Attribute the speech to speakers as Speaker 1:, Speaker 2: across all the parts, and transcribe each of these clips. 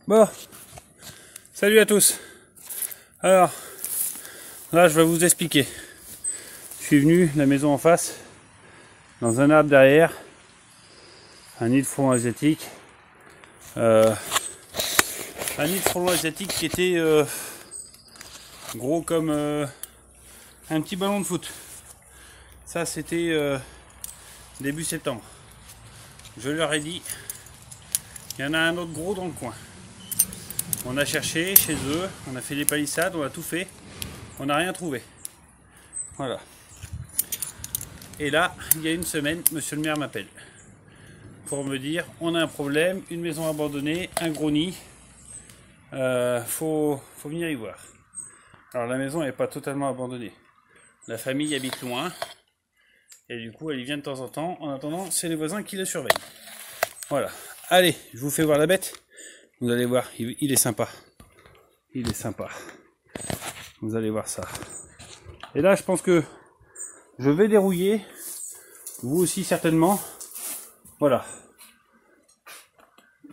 Speaker 1: Bon, salut à tous. Alors, là je vais vous expliquer. Je suis venu, la maison en face, dans un arbre derrière, un nid de frelons asiatique. Un nid de frelons asiatique qui était gros comme un petit ballon de foot. Ça c'était début septembre. Je leur ai dit, il y en a un autre gros dans le coin. On a cherché chez eux, on a fait des palissades, on a tout fait, on n'a rien trouvé. Voilà. Et là, il y a une semaine, monsieur le maire m'appelle pour me dire, on a un problème, une maison abandonnée, un gros nid, faut venir y voir. Alors la maison n'est pas totalement abandonnée. La famille habite loin, et du coup elle y vient de temps en temps. En attendant, c'est les voisins qui la surveillent. Voilà. Allez, je vous fais voir la bête. Vous allez voir, il est sympa. Il est sympa. Vous allez voir ça. Et là, je pense que je vais dérouiller. Vous aussi, certainement. Voilà.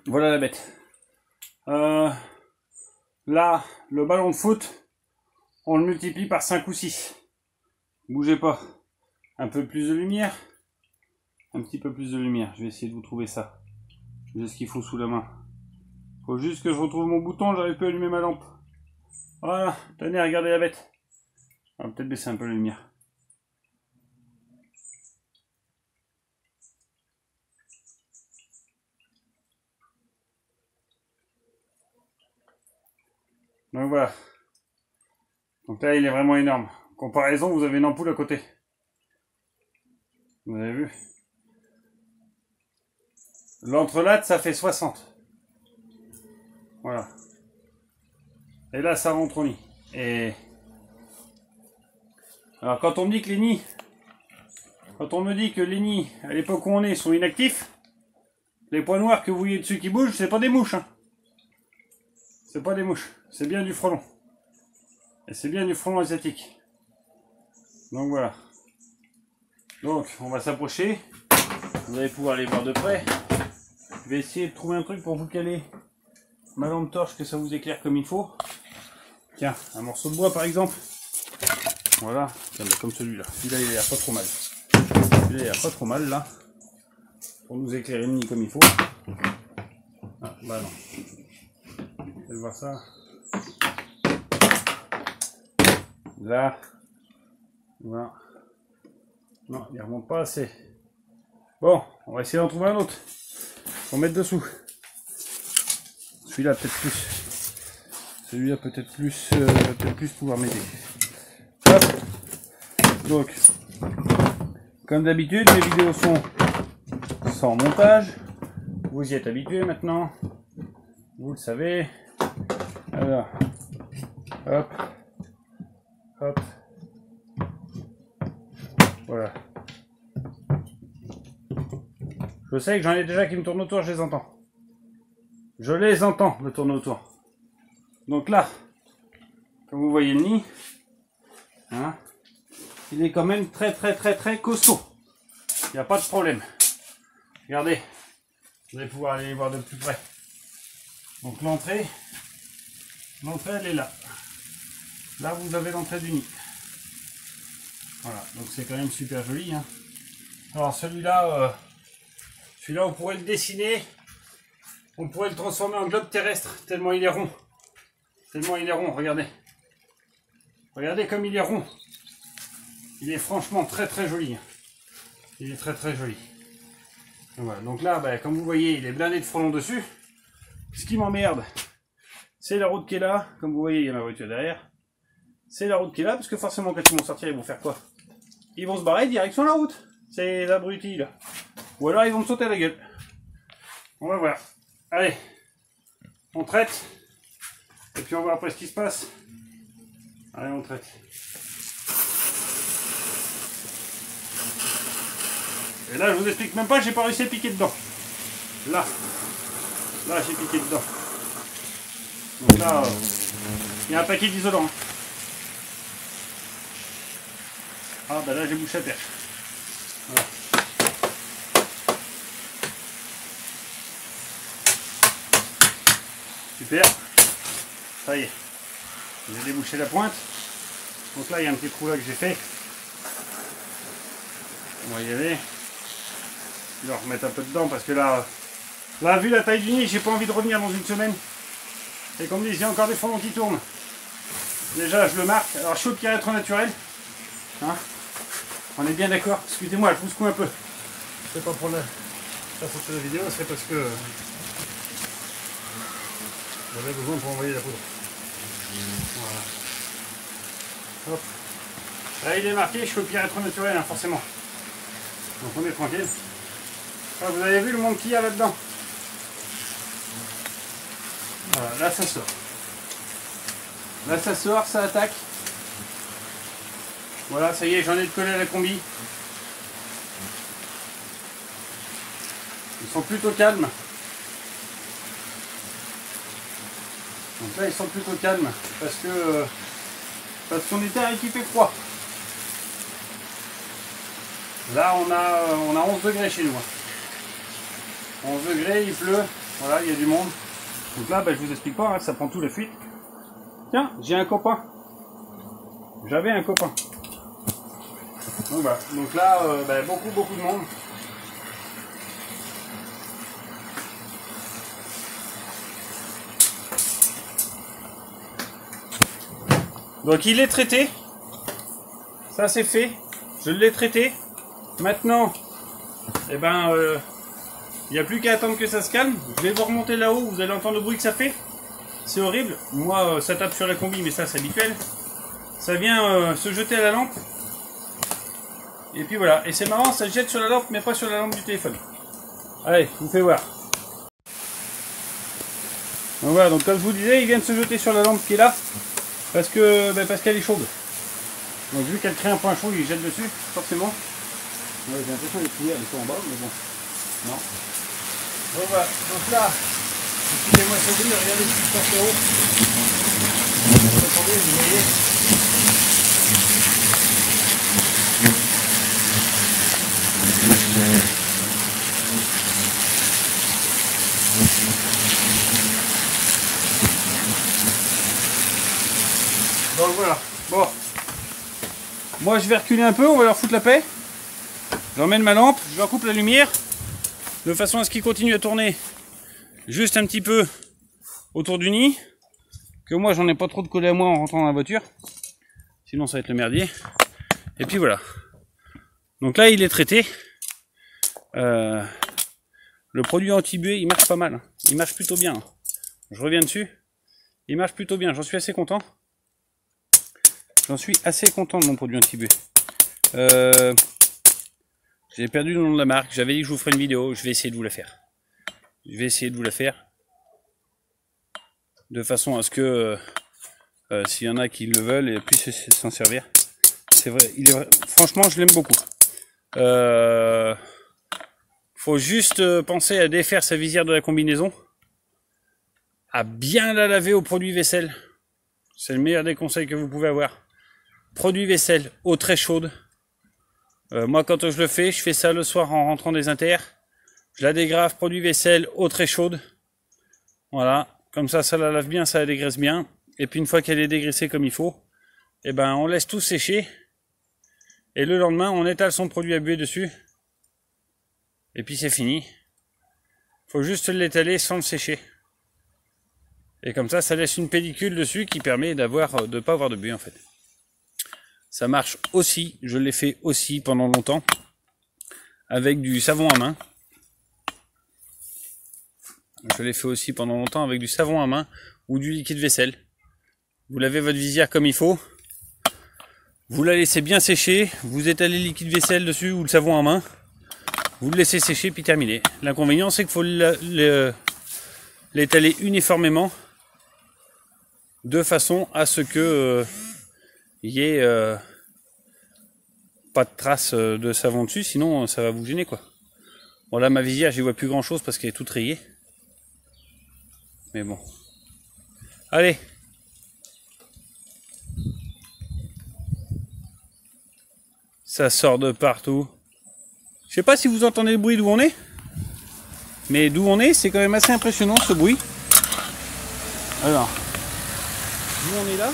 Speaker 1: Voilà la bête. Là, le ballon de foot, on le multiplie par 5 ou 6. Bougez pas. Un peu plus de lumière. Un petit peu plus de lumière. Je vais essayer de vous trouver ça. J'ai ce qu'il faut sous la main. Faut juste que je retrouve mon bouton, j'arrive plus à allumer ma lampe. Voilà, tenez, regardez la bête. On va peut-être baisser un peu la lumière. Donc voilà. Donc là, il est vraiment énorme. Comparaison, vous avez une ampoule à côté. Vous avez vu? L'entrelatte, ça fait 60. Voilà. Et là, ça rentre au nid. Et alors, quand on me dit que les nids, quand on me dit que les nids, à l'époque où on est, sont inactifs, les points noirs que vous voyez dessus qui bougent, c'est pas des mouches. Hein. C'est pas des mouches. C'est bien du frelon. Et c'est bien du frelon asiatique. Donc voilà. Donc, on va s'approcher. Vous allez pouvoir les voir de près. Je vais essayer de trouver un truc pour vous caler ma lampe torche, que ça vous éclaire comme il faut. Tiens, un morceau de bois par exemple. Voilà, tiens, bah, comme celui-là. Celui-là, il a l'air pas trop mal. Celui-là, il a l'air pas trop mal là. Pour nous éclairer le nid comme il faut. Ah, bah non. Vous allez voir ça. Là. Voilà. Non, il ne remonte pas assez. Bon, on va essayer d'en trouver un autre. Pour mettre dessous. Celui-là peut-être plus. Celui-là peut-être plus pouvoir m'aider. Hop. Donc, comme d'habitude, mes vidéos sont sans montage. Vous y êtes habitués maintenant. Vous le savez. Alors, hop, hop. Voilà. Je sais que j'en ai déjà qui me tournent autour, je les entends. Je les entends me tourner autour. Donc là, comme vous voyez le nid, hein, il est quand même très costaud. Il n'y a pas de problème. Regardez, vous allez pouvoir aller les voir de plus près. Donc l'entrée elle est là. Là vous avez l'entrée du nid. Voilà, donc c'est quand même super joli. Hein. Alors celui-là, on pourrait le dessiner. On pourrait le transformer en globe terrestre, tellement il est rond. Tellement il est rond, regardez. Regardez comme il est rond. Il est franchement très joli. Il est très joli. Donc, voilà. Donc là, bah, comme vous voyez, il est blindé de frelons dessus. Ce qui m'emmerde, c'est la route qui est là. Comme vous voyez, il y a ma voiture derrière. C'est la route qui est là, parce que forcément, quand ils vont sortir, ils vont faire quoi? Ils vont se barrer direction la route. C'est abrutis, là. Ou alors, ils vont me sauter à la gueule. On va voir. Allez, on traite. Et puis on va voir après ce qui se passe. Allez, on traite. Et là, je vous explique même pas, j'ai pas réussi à piquer dedans. Là, j'ai piqué dedans. Donc là, il y a un paquet d'isolant. Ah, bah là, j'ai bouché la perche. Voilà. Super. Ça y est. J'ai débouché la pointe. Donc là, il y a un petit trou là que j'ai fait. On va y aller. Je vais en remettre un peu dedans parce que là, vu la taille du nid, j'ai pas envie de revenir dans une semaine. Et comme dit, il y a encore des fondants qui tournent. Déjà, je le marque. Alors, je suis au kilomètre naturel. Hein, on est bien d'accord. Excusez-moi, je vous secoue un peu. C'est pas pour la photo de la vidéo, c'est parce que j'avais besoin pour envoyer la poudre. Voilà. Hop. Là, il est marqué, je suis au kilomètre naturel, hein, forcément. Donc on est tranquille. Ah, vous avez vu le monde qu'il y a là-dedans. Voilà, là ça sort. Là ça sort, ça attaque. Voilà, ça y est, j'en ai de coller à la combi. Ils sont plutôt calmes. Donc là ils sont plutôt calmes parce qu'on était à équipé froid. Là on a 11 degrés chez nous. 11 degrés, il pleut, voilà, il y a du monde. Donc là, je vous explique pas, hein, ça prend tout la fuite. Tiens, j'ai un copain. J'avais un copain. Donc, voilà. Donc là, beaucoup de monde. Donc il est traité. Ça c'est fait. Je l'ai traité. Maintenant, il n'y a plus qu'à attendre que ça se calme. Je vais vous remonter là-haut, vous allez entendre le bruit que ça fait. C'est horrible. Moi, ça tape sur la combi, mais ça, c'est habituel. Ça vient se jeter à la lampe. Et puis voilà. Et c'est marrant, ça se jette sur la lampe, mais pas sur la lampe du téléphone. Allez, je vous fais voir. Donc voilà, donc comme je vous disais, il vient de se jeter sur la lampe qui est là. Parce qu'elle est chaude. Donc vu qu'elle crée un point chaud, il jette dessus, forcément. Ouais, j'ai l'impression que les cuillères elles sont en bas, mais bon. Non. Bon voilà, donc là, excusez-moi ce bruit, regardez ce qui se passe là-haut. Attendez, vous voyez. Donc voilà, bon. Moi je vais reculer un peu, on va leur foutre la paix. J'emmène ma lampe, je leur coupe la lumière. De façon à ce qu'il continue à tourner juste un petit peu autour du nid. Que moi j'en ai pas trop de collé à moi en rentrant dans la voiture. Sinon ça va être le merdier. Et puis voilà. Donc là il est traité. Le produit anti-buée il marche pas mal. Il marche plutôt bien. Je reviens dessus. Il marche plutôt bien. J'en suis assez content. J'en suis assez content de mon produit anti-buée. J'ai perdu le nom de la marque. J'avais dit que je vous ferais une vidéo. Je vais essayer de vous la faire. Je vais essayer de vous la faire. De façon à ce que s'il y en a qui le veulent et puissent s'en servir. C'est vrai. Franchement, je l'aime beaucoup. Faut juste penser à défaire sa visière de la combinaison. À bien la laver au produit vaisselle. C'est le meilleur des conseils que vous pouvez avoir. Produit vaisselle, eau très chaude. Moi, quand je le fais, je fais ça le soir en rentrant des inters. Je la dégrave, produit vaisselle, eau très chaude. Voilà, comme ça la lave bien, ça la dégraisse bien. Et puis une fois qu'elle est dégraissée comme il faut, on laisse tout sécher. Et le lendemain, on étale son produit à buée dessus. Et puis c'est fini. Faut juste l'étaler sans le sécher. Et comme ça laisse une pellicule dessus qui permet de ne pas avoir de buée en fait. Ça marche aussi, je l'ai fait aussi pendant longtemps, avec du savon à main. Je l'ai fait aussi pendant longtemps avec du savon à main ou du liquide vaisselle. Vous lavez votre visière comme il faut. Vous la laissez bien sécher. Vous étalez le liquide vaisselle dessus ou le savon à main. Vous le laissez sécher puis terminé. L'inconvénient c'est qu'il faut l'étaler uniformément de façon à ce que il y ait pas de traces de savon dessus, sinon ça va vous gêner quoi. Bon là ma visière j'y vois plus grand chose parce qu'elle est toute rayée. Mais bon. Allez. Ça sort de partout. Je sais pas si vous entendez le bruit d'où on est. Mais d'où on est, c'est quand même assez impressionnant ce bruit. Alors, nous on est là.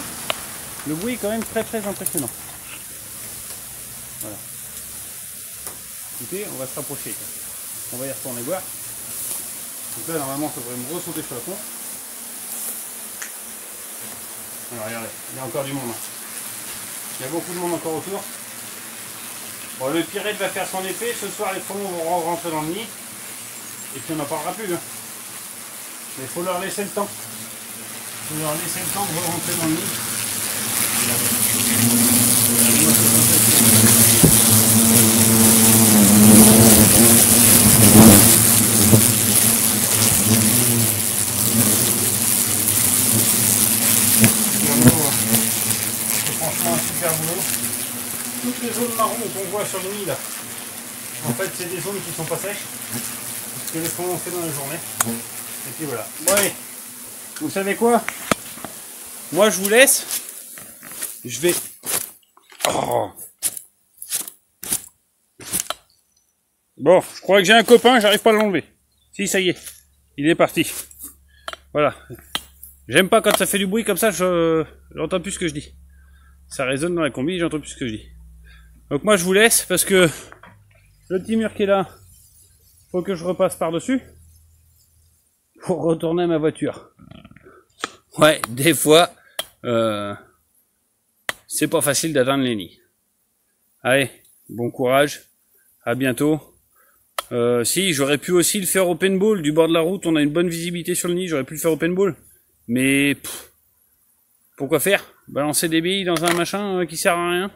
Speaker 1: Le bruit est quand même très très impressionnant. Voilà. Écoutez, on va se rapprocher. On va y retourner voir. Donc là, normalement, ça devrait me ressauter sur la con. Alors, regardez, il y a encore du monde. Il y a beaucoup de monde encore autour. Bon, le Pirate va faire son effet. Ce soir, les frelons vont rentrer dans le nid. Et puis, on n'en parlera plus. Hein. Mais il faut leur laisser le temps. Il faut leur laisser le temps de rentrer dans le nid. Franchement un super boulot. Toutes les zones marron qu'on voit sur le nid là, en fait c'est des zones qui sont pas sèches, ce que les frelons ont fait dans la journée. Et puis voilà. Bon allez, vous savez quoi? Moi je vous laisse. Je vais... Oh. Bon, je crois que j'ai un copain, j'arrive pas à l'enlever. Si, ça y est, il est parti. Voilà. J'aime pas quand ça fait du bruit comme ça, j'entends plus ce que je dis. Ça résonne dans la combi, j'entends plus ce que je dis. Donc moi je vous laisse parce que le petit mur qui est là, faut que je repasse par-dessus pour retourner à ma voiture. Ouais, des fois, c'est pas facile d'atteindre les nids. Allez, bon courage, à bientôt. Si, j'aurais pu aussi le faire au paintball, du bord de la route, on a une bonne visibilité sur le nid, j'aurais pu le faire au paintball. Mais, pourquoi faire? Balancer des billes dans un machin qui sert à rien?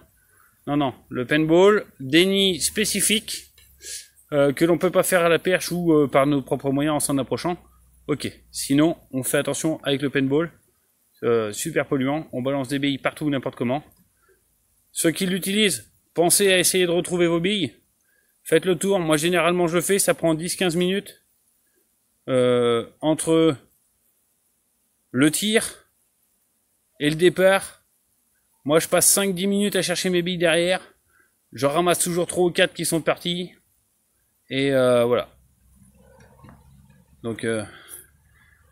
Speaker 1: Non, non, le paintball, des nids spécifiques, que l'on peut pas faire à la perche ou par nos propres moyens en s'en approchant. Ok, sinon, on fait attention avec le paintball, super polluant, on balance des billes partout, n'importe comment. Ceux qui l'utilisent, pensez à essayer de retrouver vos billes. Faites le tour, moi généralement je le fais, ça prend 10-15 minutes. Entre le tir et le départ, moi je passe 5-10 minutes à chercher mes billes derrière. Je ramasse toujours 3 ou 4 qui sont partis. Et voilà. Donc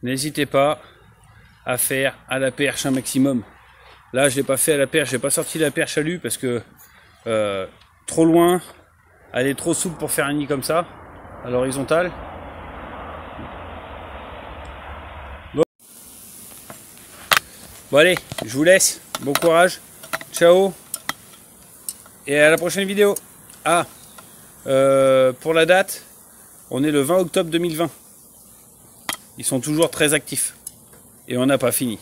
Speaker 1: n'hésitez pas à faire à la perche un maximum. Là je l'ai pas fait à la perche, j'ai pas sorti la perche à lui parce que trop loin. Elle est trop souple pour faire un nid comme ça, à l'horizontale. Bon allez, je vous laisse. Bon courage. Ciao. Et à la prochaine vidéo. Ah, pour la date, on est le 20 octobre 2020. Ils sont toujours très actifs. Et on n'a pas fini.